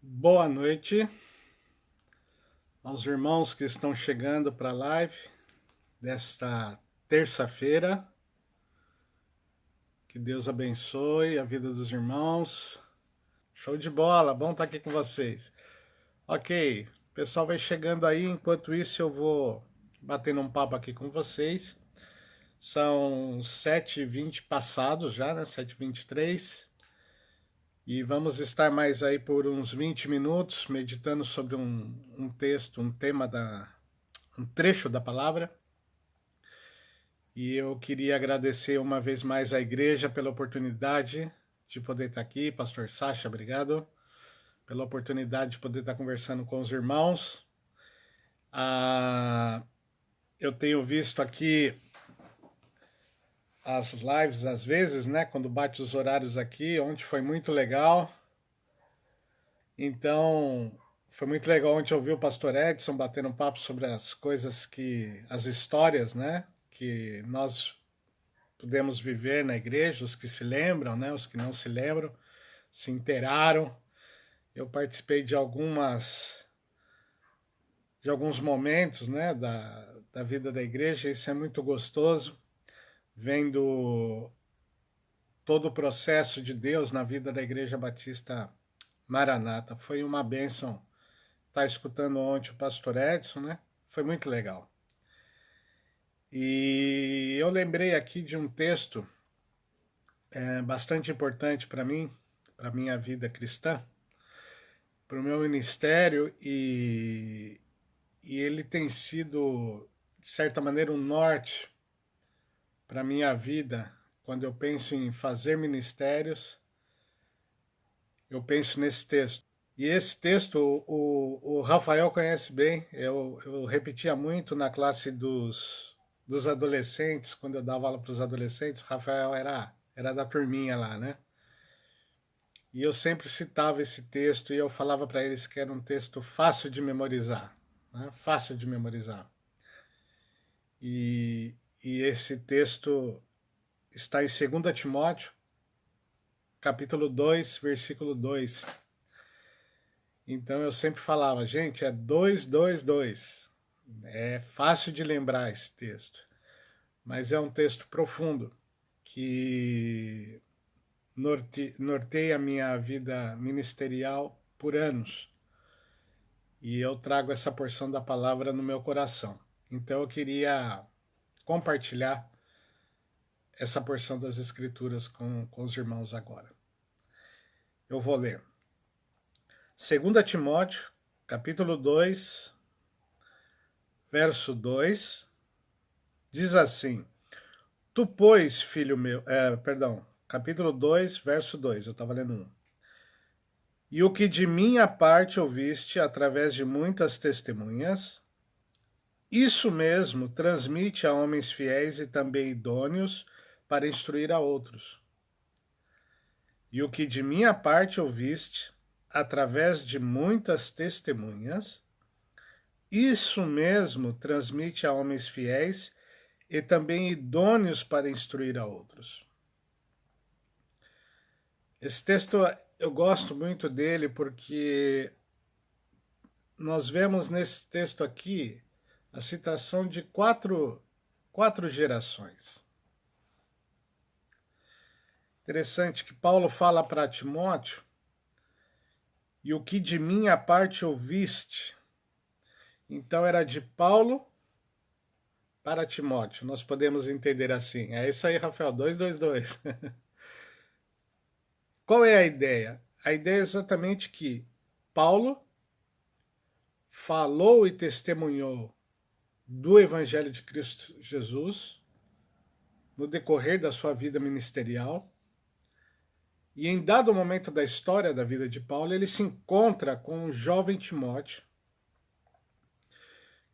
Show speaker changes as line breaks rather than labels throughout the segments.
Boa noite aos irmãos que estão chegando para a live desta terça-feira. Que Deus abençoe a vida dos irmãos. Show de bola, bom estar aqui com vocês. Ok, o pessoal vai chegando aí, enquanto isso eu vou batendo um papo aqui com vocês. São 7h20 passados já, né? 7h23. E vamos estar mais aí por uns 20 minutos meditando sobre um texto, um tema um trecho da palavra. E eu queria agradecer uma vez mais à igreja pela oportunidade de poder estar aqui. Pastor Sacha, obrigado pela oportunidade de poder estar conversando com os irmãos. Eu tenho visto aqui as lives às vezes, né? Quando bate os horários aqui, ontem foi muito legal. Então, foi muito legal ontem ouvir o pastor Edson batendo um papo sobre as coisas as histórias, né? Que nós pudemos viver na igreja, os que se lembram, né? Os que não se lembram, se inteiraram. Eu participei de alguns momentos, né? Da vida da igreja, isso é muito gostoso, vendo todo o processo de Deus na vida da Igreja Batista Maranata. Foi uma bênção estar escutando ontem o pastor Edson, né? Foi muito legal. E eu lembrei aqui de um texto bastante importante para mim, para minha vida cristã, para o meu ministério, e ele tem sido, de certa maneira, um norte para minha vida. Quando eu penso em fazer ministérios, eu penso nesse texto. E esse texto o Rafael conhece bem. Eu repetia muito na classe dos adolescentes, quando eu dava aula para os adolescentes. O Rafael era da turminha lá, né? E eu sempre citava esse texto e eu falava para eles que era um texto fácil de memorizar, né? Fácil de memorizar. E esse texto está em 2 Timóteo, capítulo 2, versículo 2. Então eu sempre falava, gente, é 2, 2, 2. É fácil de lembrar esse texto, mas é um texto profundo que norteia a minha vida ministerial por anos. E eu trago essa porção da palavra no meu coração. Então eu queria compartilhar essa porção das Escrituras com os irmãos agora. Eu vou ler. 2 Timóteo, capítulo 2, verso 2, diz assim: Tu, pois, filho meu... capítulo 2, verso 2, eu estava lendo 1. E o que de minha parte ouviste através de muitas testemunhas, isso mesmo transmite a homens fiéis e também idôneos para instruir a outros. E o que de minha parte ouviste através de muitas testemunhas, isso mesmo transmite a homens fiéis e também idôneos para instruir a outros. Esse texto eu gosto muito dele porque nós vemos nesse texto aqui a citação de quatro gerações. Interessante que Paulo fala para Timóteo, e o que de minha parte ouviste. Então era de Paulo para Timóteo, nós podemos entender assim. É isso aí, Rafael, 2, 2, 2. Qual é a ideia? A ideia é exatamente que Paulo falou e testemunhou do Evangelho de Cristo Jesus no decorrer da sua vida ministerial. E em dado momento da história da vida de Paulo, ele se encontra com um jovem Timóteo,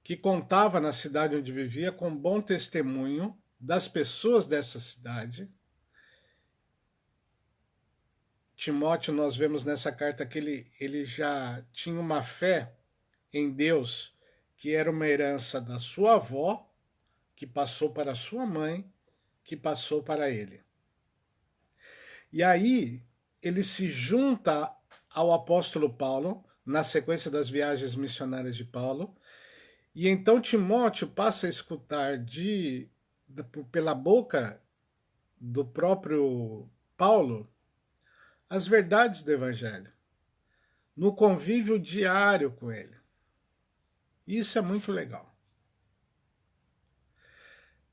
que contava na cidade onde vivia com bom testemunho das pessoas dessa cidade. Timóteo, nós vemos nessa carta que ele já tinha uma fé em Deus, que era uma herança da sua avó, que passou para sua mãe, que passou para ele. E aí ele se junta ao apóstolo Paulo, na sequência das viagens missionárias de Paulo, e então Timóteo passa a escutar pela boca do próprio Paulo as verdades do Evangelho, no convívio diário com ele. Isso é muito legal.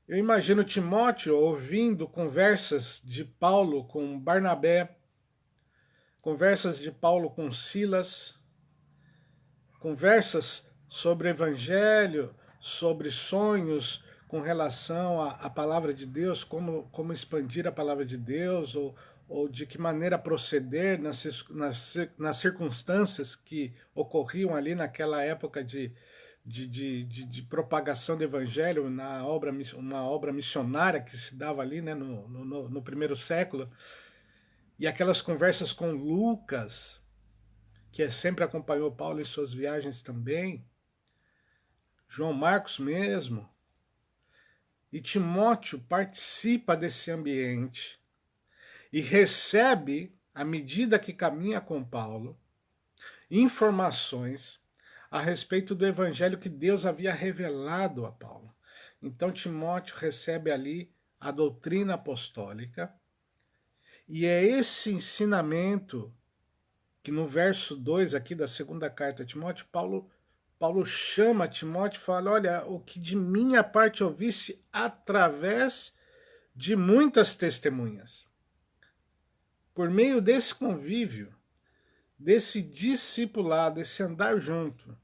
Eu imagino Timóteo ouvindo conversas de Paulo com Barnabé, conversas de Paulo com Silas, conversas sobre o Evangelho, sobre sonhos com relação à palavra de Deus, como expandir a palavra de Deus, ou de que maneira proceder nas circunstâncias que ocorriam ali naquela época de propagação do Evangelho, uma obra missionária que se dava ali, né, no primeiro século. E aquelas conversas com Lucas, que sempre acompanhou Paulo em suas viagens também, João Marcos mesmo, e Timóteo participa desse ambiente e recebe, à medida que caminha com Paulo, informações a respeito do evangelho que Deus havia revelado a Paulo. Então Timóteo recebe ali a doutrina apostólica, e é esse ensinamento que no verso 2 aqui da segunda carta a Timóteo, Paulo chama Timóteo e fala: olha, o que de minha parte ouviste através de muitas testemunhas. Por meio desse convívio, desse discipulado, desse andar junto,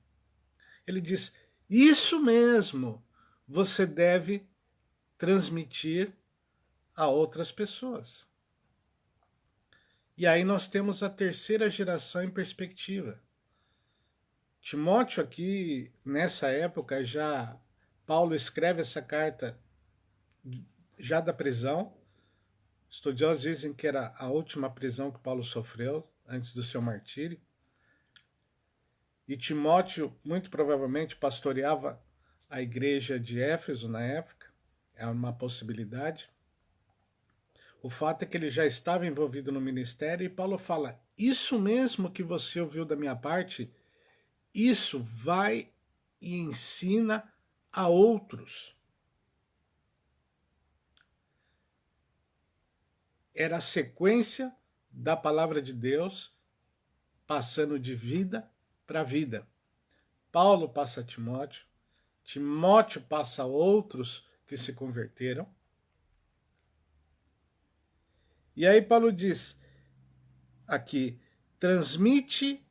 ele diz: isso mesmo você deve transmitir a outras pessoas. E aí nós temos a terceira geração em perspectiva. Timóteo aqui, nessa época, Paulo escreve essa carta já da prisão. Estudiosos dizem que era a última prisão que Paulo sofreu antes do seu martírio. E Timóteo, muito provavelmente, pastoreava a igreja de Éfeso na época. É uma possibilidade. O fato é que ele já estava envolvido no ministério e Paulo fala: isso mesmo que você ouviu da minha parte, isso vai e ensina a outros. Era a sequência da palavra de Deus passando de vida para vida. Paulo passa a Timóteo, Timóteo passa a outros que se converteram. E aí Paulo diz aqui: transmite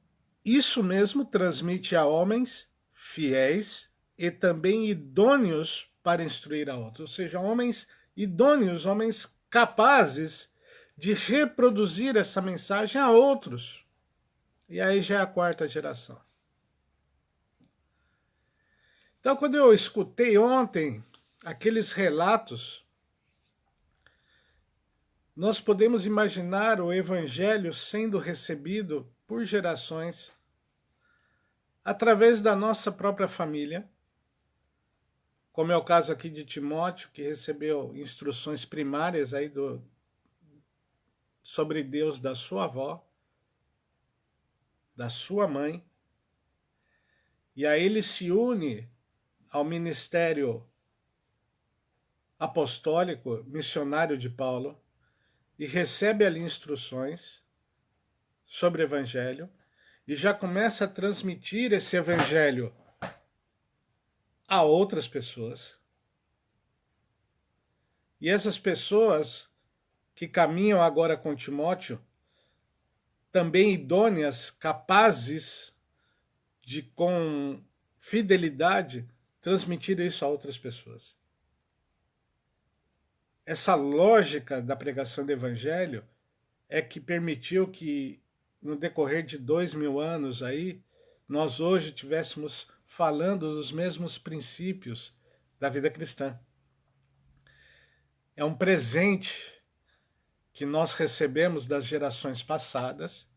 isso mesmo, transmite a homens fiéis e também idôneos para instruir a outros. Ou seja, homens idôneos, homens capazes de reproduzir essa mensagem a outros. E aí já é a quarta geração. Então, quando eu escutei ontem aqueles relatos, nós podemos imaginar o evangelho sendo recebido por gerações através da nossa própria família, como é o caso aqui de Timóteo, que recebeu instruções primárias aí sobre Deus da sua avó, da sua mãe, e aí ele se une ao ministério apostólico, missionário de Paulo, e recebe ali instruções sobre o evangelho, e já começa a transmitir esse evangelho a outras pessoas. E essas pessoas que caminham agora com Timóteo, também idôneas, capazes de, com fidelidade, transmitir isso a outras pessoas. Essa lógica da pregação do evangelho é que permitiu que, no decorrer de 2000 anos aí, nós hoje estivéssemos falando dos mesmos princípios da vida cristã. É um presente que nós recebemos das gerações passadas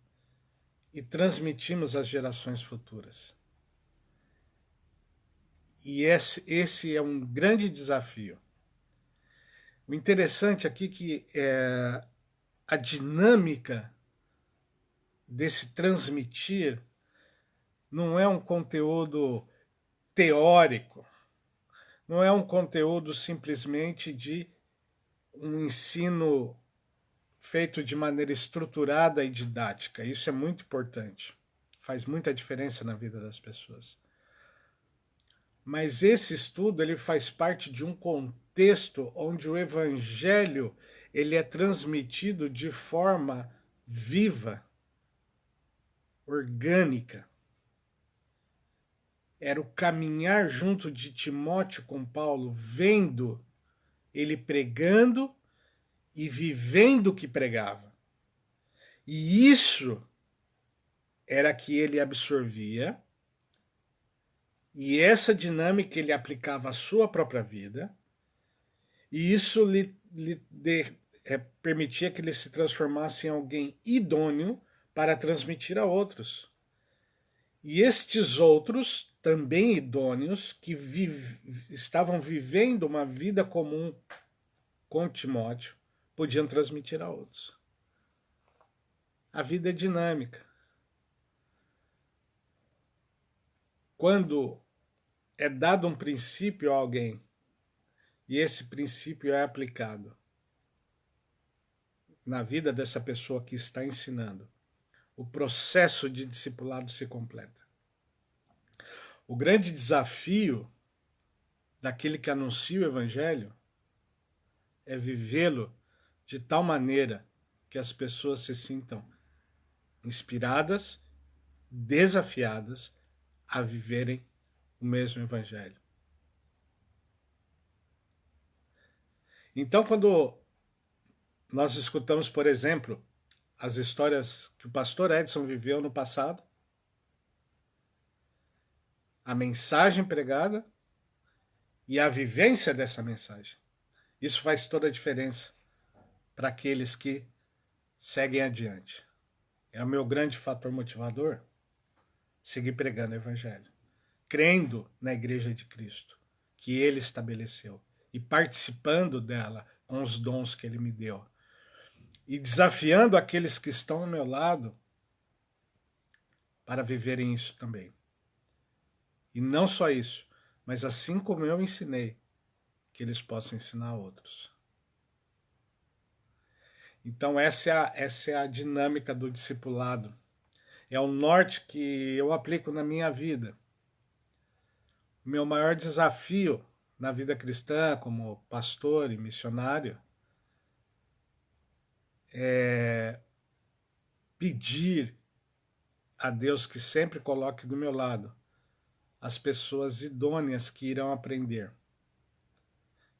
e transmitimos às gerações futuras. E esse é um grande desafio. O interessante aqui é que a dinâmica desse transmitir não é um conteúdo teórico, não é um conteúdo simplesmente de um ensino feito de maneira estruturada e didática. Isso é muito importante, faz muita diferença na vida das pessoas. Mas esse estudo ele faz parte de um contexto onde o evangelho ele é transmitido de forma viva, orgânica. Era o caminhar junto de Timóteo com Paulo, vendo ele pregando e vivendo o que pregava. E isso era que ele absorvia, e essa dinâmica ele aplicava à sua própria vida, e isso permitia que ele se transformasse em alguém idôneo para transmitir a outros. E estes outros, também idôneos, que estavam vivendo uma vida comum com Timóteo, podiam transmitir a outros. A vida é dinâmica. Quando é dado um princípio a alguém e esse princípio é aplicado na vida dessa pessoa que está ensinando, o processo de discipulado se completa. O grande desafio daquele que anuncia o evangelho é vivê-lo de tal maneira que as pessoas se sintam inspiradas, desafiadas a viverem o mesmo evangelho. Então, quando nós escutamos, por exemplo, as histórias que o pastor Edson viveu no passado, a mensagem pregada e a vivência dessa mensagem, isso faz toda a diferença para aqueles que seguem adiante. É o meu grande fator motivador, seguir pregando o evangelho, crendo na igreja de Cristo, que ele estabeleceu, e participando dela com os dons que ele me deu, e desafiando aqueles que estão ao meu lado para viverem isso também. E não só isso, mas assim como eu ensinei, que eles possam ensinar a outros. Então essa é a dinâmica do discipulado. É o norte que eu aplico na minha vida. O meu maior desafio na vida cristã, como pastor e missionário, é pedir a Deus que sempre coloque do meu lado as pessoas idôneas que irão aprender,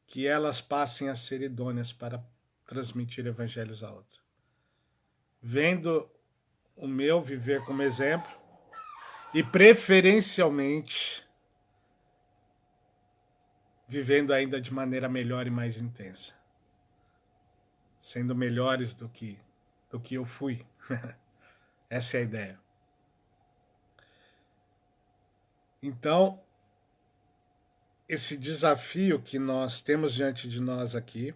que elas passem a ser idôneas para transmitir evangelhos a outros. Vendo o meu viver como exemplo e preferencialmente vivendo ainda de maneira melhor e mais intensa, sendo melhores do que eu fui. Essa é a ideia. Então, esse desafio que nós temos diante de nós aqui,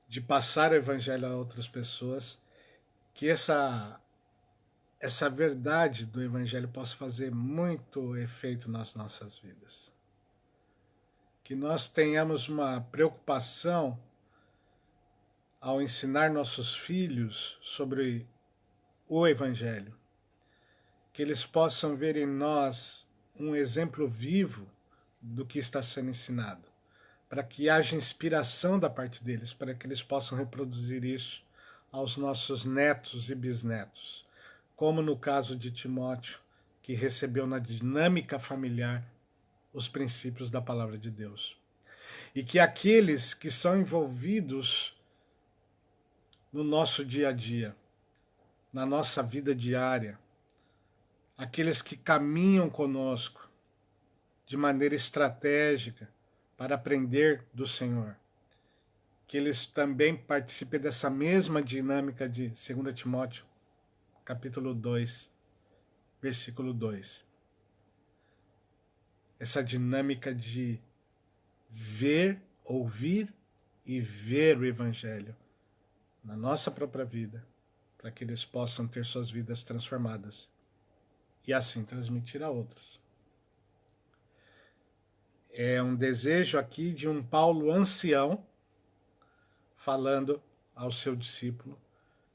de passar o evangelho a outras pessoas, que essa verdade do evangelho possa fazer muito efeito nas nossas vidas. Que nós tenhamos uma preocupação ao ensinar nossos filhos sobre o evangelho, que eles possam ver em nós um exemplo vivo do que está sendo ensinado, para que haja inspiração da parte deles, para que eles possam reproduzir isso aos nossos netos e bisnetos, como no caso de Timóteo, que recebeu na dinâmica familiar os princípios da palavra de Deus. E que aqueles que são envolvidos no nosso dia a dia, na nossa vida diária, aqueles que caminham conosco de maneira estratégica para aprender do Senhor, que eles também participem dessa mesma dinâmica de 2 Timóteo, capítulo 2, versículo 2. Essa dinâmica de ver, ouvir e ver o Evangelho na nossa própria vida, para que eles possam ter suas vidas transformadas e assim transmitir a outros. É um desejo aqui de um Paulo ancião falando ao seu discípulo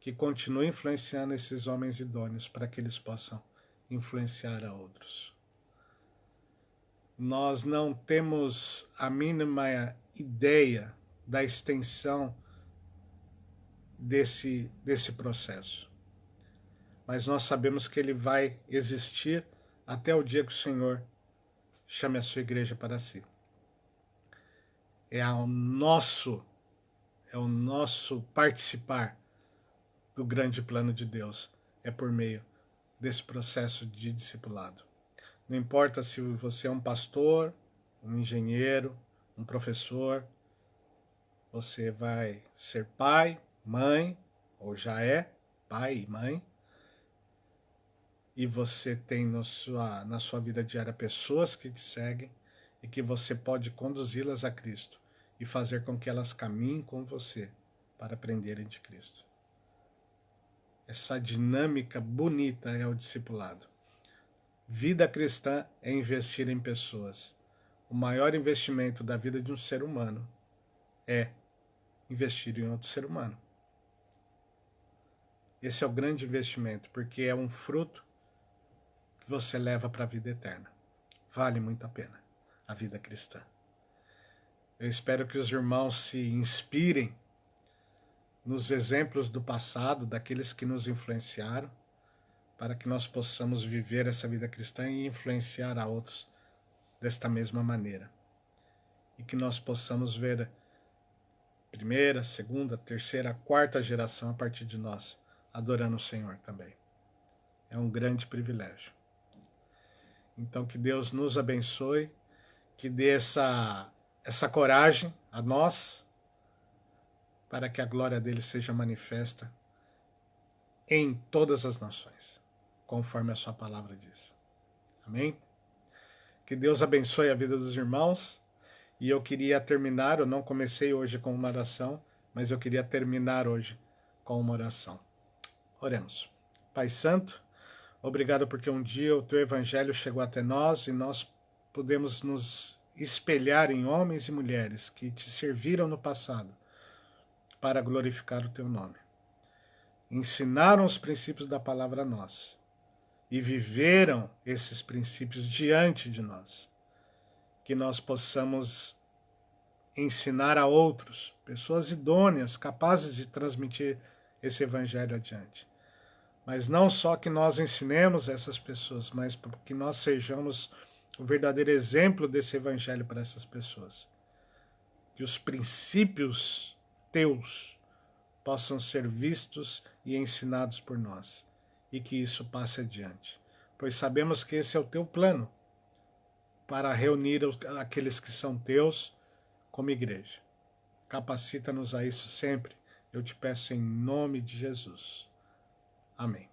que continue influenciando esses homens idôneos para que eles possam influenciar a outros. Nós não temos a mínima ideia da extensão desse processo, mas nós sabemos que ele vai existir até o dia que o Senhor chame a sua igreja para si. É o nosso participar do grande plano de Deus, é por meio desse processo de discipulado. Não importa se você é um pastor, um engenheiro, um professor, você vai ser pai, mãe, ou já é pai e mãe, e você tem na sua vida diária pessoas que te seguem e que você pode conduzi-las a Cristo e fazer com que elas caminhem com você para aprenderem de Cristo. Essa dinâmica bonita é o discipulado. Vida cristã é investir em pessoas. O maior investimento da vida de um ser humano é investir em outro ser humano. Esse é o grande investimento, porque é um fruto que você leva para a vida eterna. Vale muito a pena a vida cristã. Eu espero que os irmãos se inspirem nos exemplos do passado, daqueles que nos influenciaram, para que nós possamos viver essa vida cristã e influenciar a outros desta mesma maneira. E que nós possamos ver primeira, segunda, terceira, quarta geração a partir de nós, adorando o Senhor também. É um grande privilégio. Então que Deus nos abençoe, que dê essa coragem a nós, para que a glória dele seja manifesta em todas as nações, conforme a sua palavra diz. Amém? Que Deus abençoe a vida dos irmãos. E eu queria terminar, eu não comecei hoje com uma oração, mas eu queria terminar hoje com uma oração. Oremos. Pai Santo, obrigado porque um dia o teu evangelho chegou até nós e nós podemos nos espelhar em homens e mulheres que te serviram no passado para glorificar o teu nome. Ensinaram os princípios da palavra a nós e viveram esses princípios diante de nós. Que nós possamos ensinar a outros, pessoas idôneas, capazes de transmitir esse evangelho adiante. Mas não só que nós ensinemos essas pessoas, mas que nós sejamos o verdadeiro exemplo desse evangelho para essas pessoas. Que os princípios teus possam ser vistos e ensinados por nós, e que isso passe adiante, pois sabemos que esse é o teu plano para reunir aqueles que são teus como igreja. Capacita-nos a isso sempre, eu te peço em nome de Jesus. Amém.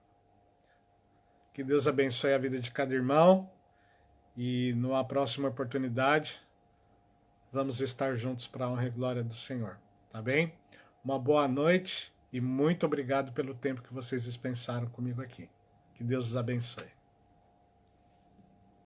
Que Deus abençoe a vida de cada irmão e numa próxima oportunidade vamos estar juntos para a honra e glória do Senhor, tá bem? Uma boa noite e muito obrigado pelo tempo que vocês dispensaram comigo aqui. Que Deus os abençoe.